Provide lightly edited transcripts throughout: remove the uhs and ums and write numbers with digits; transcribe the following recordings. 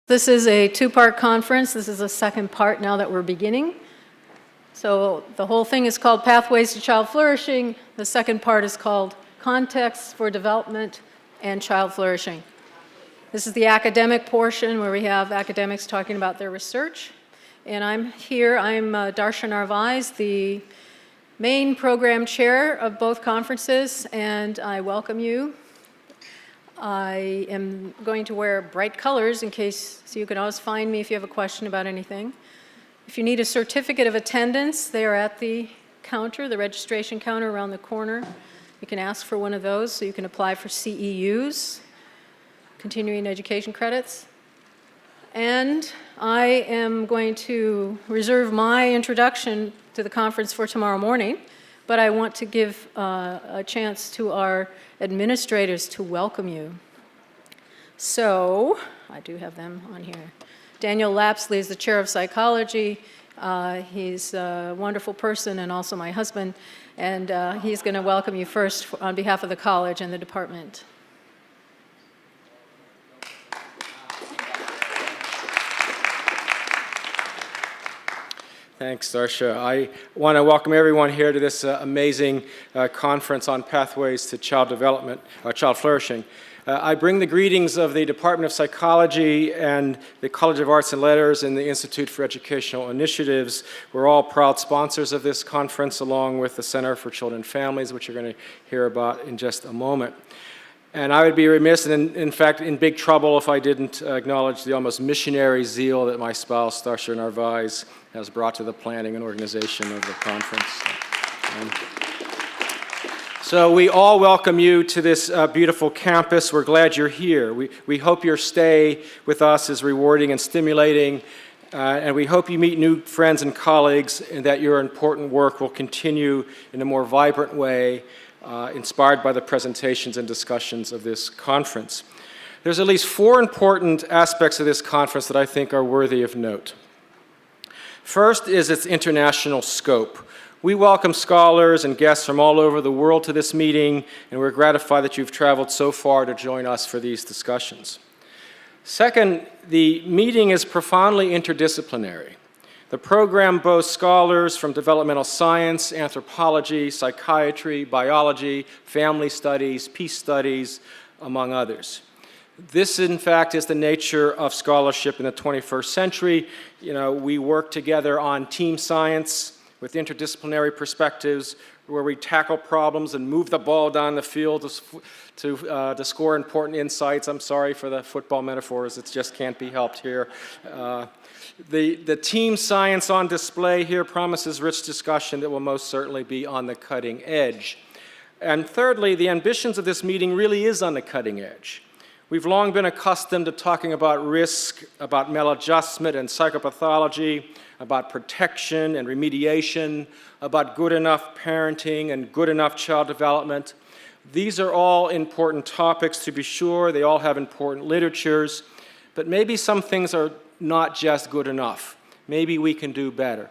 This is a two-part conference. This is the second part now that we're beginning. So the whole thing is called Pathways to Child Flourishing. The second part is called Contexts for Development and Child Flourishing. This is the academic portion where we have academics talking about their research. And I'm here, I'm Darcia Narvaez, the main program chair of both conferences, and I welcome you. I am going to wear bright colors in case, so you can always find me if you have a question about anything. If you need a certificate of attendance, they are at the counter, the registration counter around the corner. You can ask for one of those so you can apply for CEUs, continuing education credits. And I am going to reserve my introduction to the conference for tomorrow morning, but I want to give a chance to our administrators to welcome you. So, I do have them on here. Daniel Lapsley is the chair of psychology. He's a wonderful person and also my husband, and he's going to welcome you first on behalf of the college and the department. Thanks, Darcia. I want to welcome everyone here to this amazing conference on pathways to child development, child flourishing. I bring the greetings of the Department of Psychology and the College of Arts and Letters and the Institute for Educational Initiatives. We're all proud sponsors of this conference, along with the Center for Children and Families, which you're going to hear about in just a moment. And I would be remiss, and in fact in big trouble, if I didn't acknowledge the almost missionary zeal that my spouse, Darcia Narvaez, has brought to the planning and organization of the conference. So we all welcome you to this beautiful campus. We're glad you're here. We hope your stay with us is rewarding and stimulating, and we hope you meet new friends and colleagues, and that your important work will continue in a more vibrant way, inspired by the presentations and discussions of this conference. There's at least 4 important aspects of this conference that I think are worthy of note. First is its international scope. We welcome scholars and guests from all over the world to this meeting, and we're gratified that you've traveled so far to join us for these discussions. Second, the meeting is profoundly interdisciplinary. The program boasts scholars from developmental science, anthropology, psychiatry, biology, family studies, peace studies, among others. This, in fact, is the nature of scholarship in the 21st century. You know, we work together on team science with interdisciplinary perspectives where we tackle problems and move the ball down the field to score important insights. I'm sorry for the football metaphors, it just can't be helped here. The team science on display here promises rich discussion that will most certainly be on the cutting edge. And thirdly, the ambitions of this meeting really is on the cutting edge. We've long been accustomed to talking about risk, about maladjustment and psychopathology, about protection and remediation, about good enough parenting and good enough child development. These are all important topics, to be sure. They all have important literatures, but maybe some things are not just good enough. Maybe we can do better.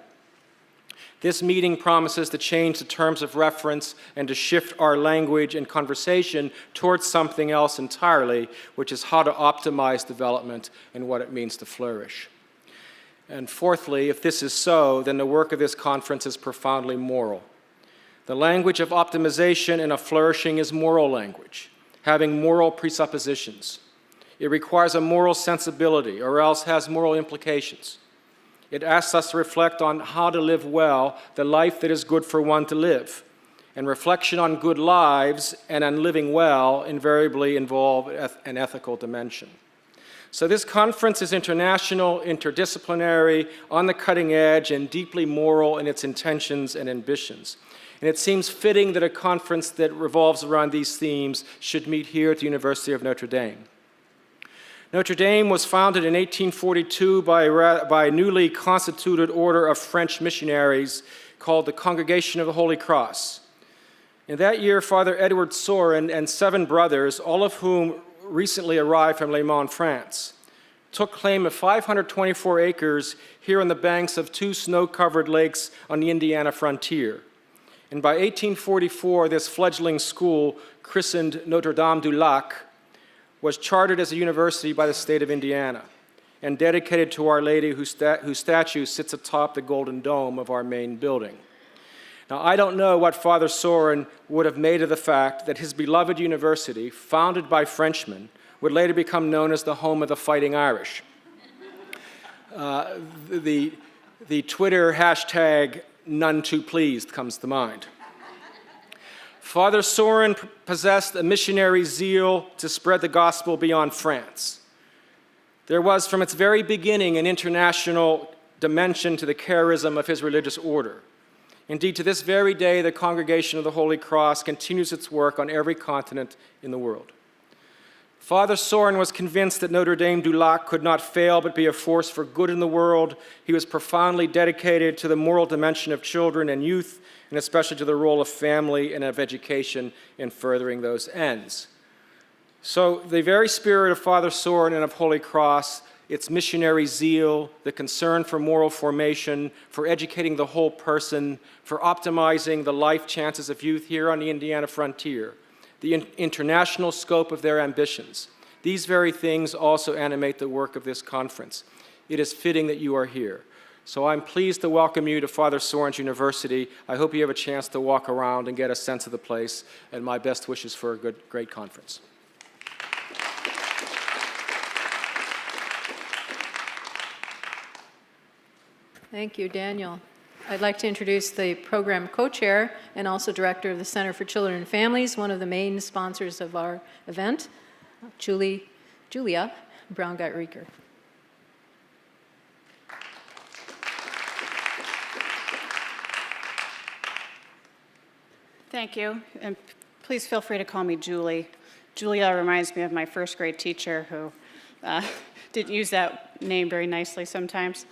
This meeting promises to change the terms of reference and to shift our language and conversation towards something else entirely, which is how to optimize development and what it means to flourish. And fourthly, if this is so, then the work of this conference is profoundly moral. The language of optimization and of flourishing is moral language, having moral presuppositions. It requires a moral sensibility, or else has moral implications. It asks us to reflect on how to live well, the life that is good for one to live. And reflection on good lives and on living well invariably involve an ethical dimension. So this conference is international, interdisciplinary, on the cutting edge, and deeply moral in its intentions and ambitions. And it seems fitting that a conference that revolves around these themes should meet here at the University of Notre Dame. Notre Dame was founded in 1842 by a newly constituted order of French missionaries called the Congregation of the Holy Cross. In that year, Father Edward Sorin and 7 brothers, all of whom recently arrived from Le Mans, France, took claim of 524 acres here on the banks of 2 snow-covered lakes on the Indiana frontier. And by 1844, this fledgling school, christened Notre Dame du Lac, was chartered as a university by the state of Indiana. and dedicated to Our Lady, whose statue sits atop the golden dome of our main building. Now, I don't know what Father Sorin would have made of the fact that his beloved university, founded by Frenchmen, would later become known as the home of the Fighting Irish. The Twitter hashtag none too pleased comes to mind. Father Sorin possessed a missionary zeal to spread the gospel beyond France. There was, from its very beginning, an international dimension to the charism of his religious order. Indeed, to this very day, the Congregation of the Holy Cross continues its work on every continent in the world. Father Sorin was convinced that Notre Dame du Lac could not fail but be a force for good in the world. He was profoundly dedicated to the moral dimension of children and youth, and especially to the role of family and of education in furthering those ends. So the very spirit of Father Sorin and of Holy Cross, its missionary zeal, the concern for moral formation, for educating the whole person, for optimizing the life chances of youth here on the Indiana frontier, the international scope of their ambitions. These very things also animate the work of this conference. It is fitting that you are here. So I'm pleased to welcome you to Father Sorin's University. I hope you have a chance to walk around and get a sense of the place, and my best wishes for a great conference. Thank you, Daniel. I'd like to introduce the program co-chair and also director of the Center for Children and Families, one of the main sponsors of our event, Julia Braungart-Rieker. Thank you, and please feel free to call me Julie. Julia reminds me of my first grade teacher who didn't use that name very nicely sometimes.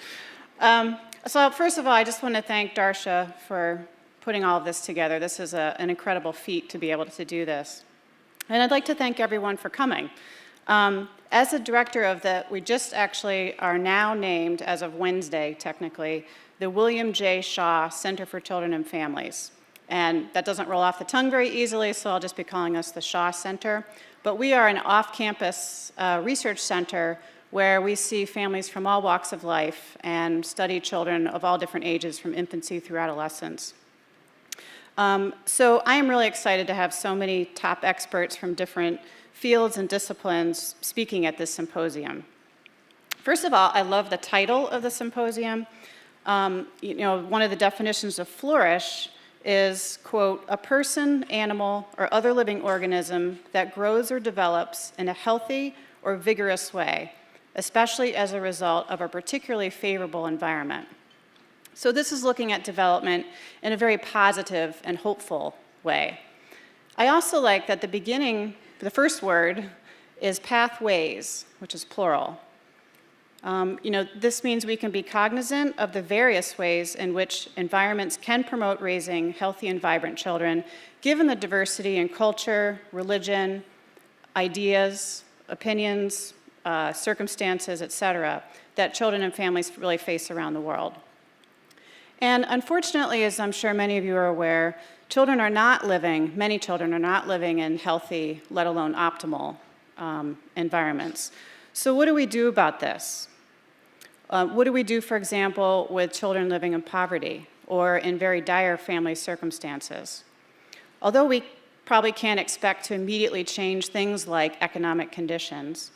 So first of all, I just want to thank Darcia for putting all of this together. This is an incredible feat to be able to do this. And I'd like to thank everyone for coming. As the director of we just actually are now named, as of Wednesday technically, the William J. Shaw Center for Children and Families. And that doesn't roll off the tongue very easily, so I'll just be calling us the Shaw Center. But we are an off-campus research center where we see families from all walks of life and study children of all different ages from infancy through adolescence. So I am really excited to have so many top experts from different fields and disciplines speaking at this symposium. First of all, I love the title of the symposium. One of the definitions of flourish is, quote, a person, animal, or other living organism that grows or develops in a healthy or vigorous way, especially as a result of a particularly favorable environment. So this is looking at development in a very positive and hopeful way. I also like that the first word is pathways, which is plural. This means we can be cognizant of the various ways in which environments can promote raising healthy and vibrant children, given the diversity in culture, religion, ideas, opinions, circumstances, et cetera, that children and families really face around the world. And unfortunately, as I'm sure many of you are aware, many children are not living in healthy, let alone optimal environments. So what do we do about this? What do we do, for example, with children living in poverty or in very dire family circumstances? Although we probably can't expect to immediately change things like economic conditions,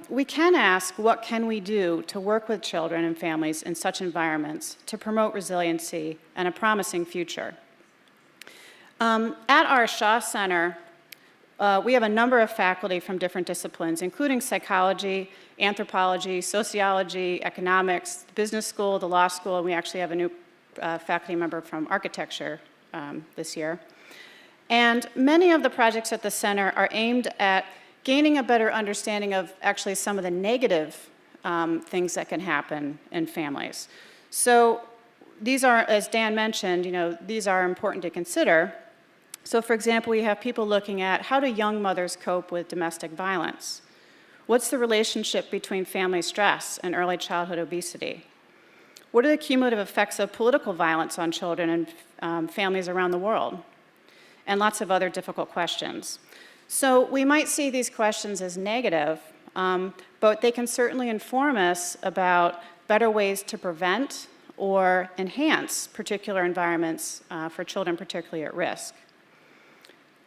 we can ask, what can we do to work with children and families in such environments to promote resiliency and a promising future? At our Shaw Center, we have a number of faculty from different disciplines, including psychology, anthropology, sociology, economics, the business school, the law school, and we actually have a new faculty member from architecture this year. And many of the projects at the center are aimed at gaining a better understanding of actually some of the negative things that can happen in families. So these are, as Dan mentioned, these are important to consider. So for example, we have people looking at how do young mothers cope with domestic violence? What's the relationship between family stress and early childhood obesity? What are the cumulative effects of political violence on children and families around the world? And lots of other difficult questions. So we might see these questions as negative, But they can certainly inform us about better ways to prevent or enhance particular environments for children particularly at risk.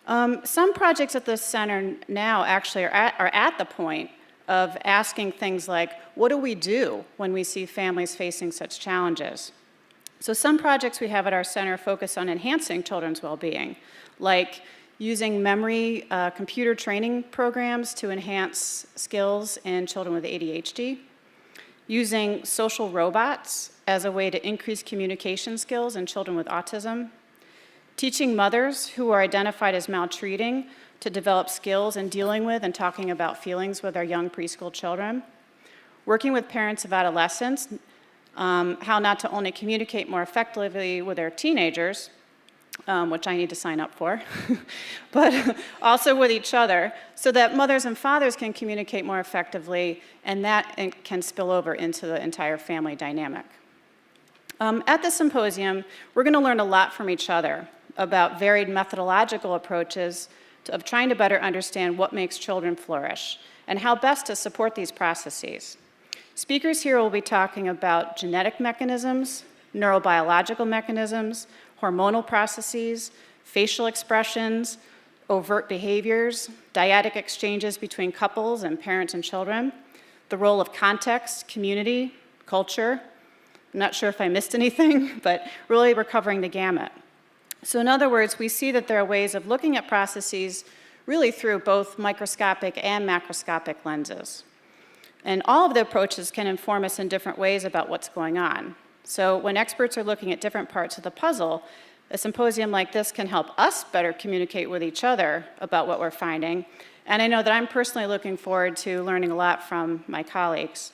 Some projects at the center now actually are at the point of asking things like, what do we do when we see families facing such challenges? So some projects we have at our center focus on enhancing children's well-being, like using memory computer training programs to enhance skills in children with ADHD, using social robots as a way to increase communication skills in children with autism, teaching mothers who are identified as maltreating to develop skills in dealing with and talking about feelings with our young preschool children, working with parents of adolescents, how not to only communicate more effectively with their teenagers, which I need to sign up for, but also with each other, so that mothers and fathers can communicate more effectively, and that can spill over into the entire family dynamic. At the symposium, we're going to learn a lot from each other about varied methodological approaches of trying to better understand what makes children flourish and how best to support these processes. Speakers here will be talking about genetic mechanisms, neurobiological mechanisms, hormonal processes, facial expressions, overt behaviors, dyadic exchanges between couples and parents and children, the role of context, community, culture. I'm not sure if I missed anything, but really we're covering the gamut. So in other words, we see that there are ways of looking at processes really through both microscopic and macroscopic lenses. And all of the approaches can inform us in different ways about what's going on. So when experts are looking at different parts of the puzzle, a symposium like this can help us better communicate with each other about what we're finding. And I know that I'm personally looking forward to learning a lot from my colleagues.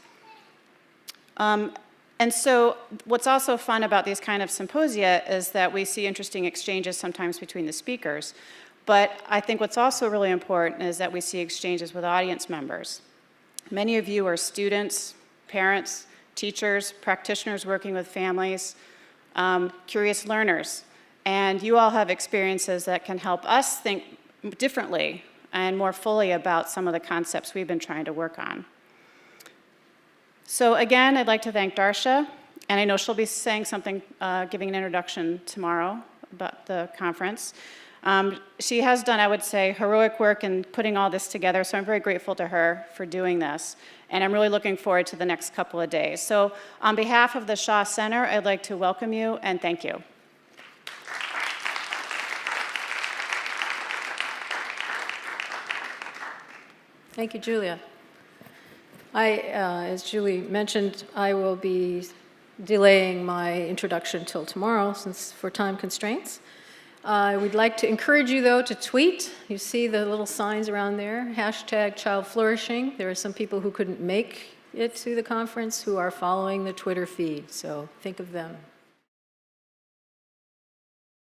And so what's also fun about these kind of symposia is that we see interesting exchanges sometimes between the speakers. But I think what's also really important is that we see exchanges with audience members. Many of you are students, parents, teachers, practitioners working with families, curious learners. And you all have experiences that can help us think differently and more fully about some of the concepts we've been trying to work on. So again, I'd like to thank Darcia, and I know she'll be saying something, giving an introduction tomorrow about the conference. She has done, I would say, heroic work in putting all this together, so I'm very grateful to her for doing this. And I'm really looking forward to the next couple of days. So on behalf of the Shaw Center, I'd like to welcome you and thank you. Thank you, Julia. As Julie mentioned, I will be delaying my introduction till tomorrow for time constraints. I would like to encourage you, though, to tweet. You see the little signs around there, #ChildFlourishing. There are some people who couldn't make it to the conference who are following the Twitter feed, so think of them.